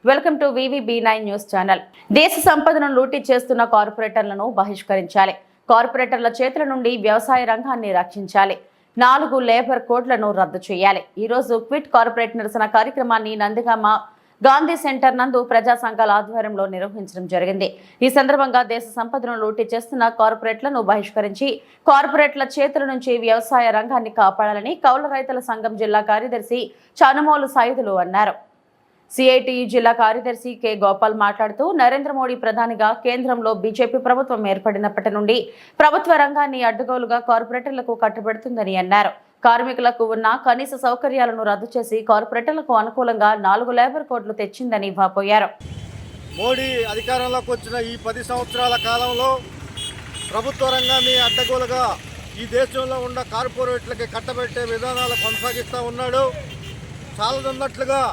Welcome to VVB9 news channel. దేశ సంపదను లూటీ చేస్తున్న కార్పొరేటర్లను బహిష్కరించాలి. కార్పొరేటర్ల చేతుల నుండి వ్యవసాయ రంగాన్ని రక్షించాలి. 4 లేబర్ కోడ్లను రద్దు చేయాలి. ఈ రోజు క్విట్ కార్పొరేట్ నిరసన కార్యక్రమాన్ని నందిగామ గాంధీ సెంటర్ నందు ప్రజా సంఘాల ఆధ్వర్యంలో నిర్వహించడం జరిగింది. ఈ సందర్భంగా దేశ సంపదను లూటీ చేస్తున్న కార్పొరేట్లను బహిష్కరించి కార్పొరేట్ల చేతుల నుంచి వ్యవసాయ రంగాన్ని కాపాడాలని కౌలు రైతుల సంఘం జిల్లా కార్యదర్శి చానుమోలు సాయుధులు అన్నారు. CITU జిల్లా కార్యదర్శి K. గోపాల్ మాట్లాడుతూ నరేంద్ర మోడీ ప్రధానిగా కేంద్రంలో బీజేపీ ప్రభుత్వం ఏర్పడినప్పటి నుండి ప్రభుత్వ రంగాన్ని అడ్డగోలుగా కార్పొరేటర్లకు కట్టుబెడుతుందని అన్నారు. కార్మికులకు ఉన్న కనీస సౌకర్యాలను రద్దు చేసి కార్పొరేటర్లకు అనుకూలంగా 4 లేబర్ కోడ్లు తెచ్చిందని వాపోయారు. మోడీ అధికారంలోకి వచ్చిన ఈ 10 సంవత్సరాల కాలంలో ప్రభుత్వ రంగాన్ని అడ్డగోలుగా ఈ దేశంలో ఉన్న కార్పొరేట్లకి కట్టబెట్టే విధానాలు కొనసాగిస్తూ ఉన్నాడు. చాలదన్నట్లుగా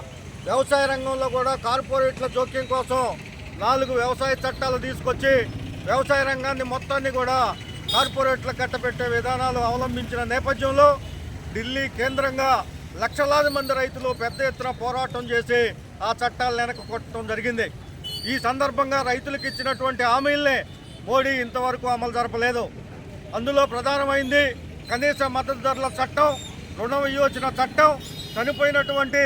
వ్యవసాయ రంగంలో కూడా కార్పొరేట్ల జోక్యం కోసం 4 వ్యవసాయ చట్టాలు తీసుకొచ్చి వ్యవసాయ రంగాన్ని మొత్తాన్ని కూడా కార్పొరేట్ల కట్టబెట్టే విధానాలు అవలంబించిన నేపథ్యంలో ఢిల్లీ కేంద్రంగా లక్షలాది మంది రైతులు పెద్ద ఎత్తున పోరాటం చేసి ఆ చట్టాలను వెనక్కి కొట్టడం జరిగింది. ఈ సందర్భంగా రైతులకు ఇచ్చినటువంటి హామీల్ని మోడీ ఇంతవరకు అమలు జరపలేదు. అందులో ప్రధానమైంది కనీస మద్దతు ధరల చట్టం, రుణ వియోజన చట్టం. చనిపోయినటువంటి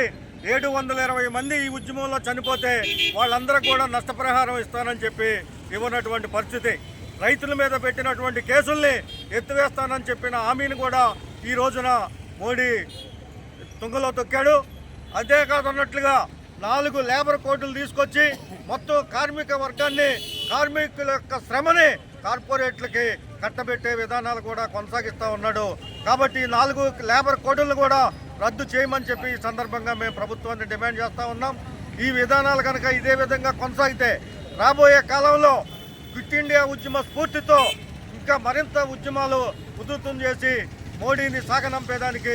720 మంది ఈ ఉద్యమంలో చనిపోతే వాళ్ళందరూ కూడా నష్టపరిహారం ఇస్తానని చెప్పి ఇవ్వనటువంటి పరిస్థితి. రైతుల మీద పెట్టినటువంటి కేసుల్ని ఎత్తివేస్తానని చెప్పిన హామీని కూడా ఈ రోజున మోడీ తుంగలో తొక్కాడు. అంతేకాదన్నట్లుగా 4 లేబర్ కోడ్లు తీసుకొచ్చి మొత్తం కార్మిక వర్గాన్ని, కార్మికుల యొక్క శ్రమని కార్పొరేట్లకి కట్టబెట్టే విధానాలు కూడా కొనసాగిస్తూ ఉన్నాడు. కాబట్టి 4 లేబర్ కోడ్లను కూడా రద్దు చేయమని చెప్పి ఈ సందర్భంగా మేము ప్రభుత్వాన్ని డిమాండ్ చేస్తూ ఉన్నాం. ఈ విధానాలు కనుక ఇదే విధంగా కొనసాగితే రాబోయే కాలంలో క్విట్ ఇండియా ఉద్యమ స్ఫూర్తితో ఇంకా మరింత ఉద్యమాలు ఉధృతం చేసి మోడీని సాగనంపేదానికి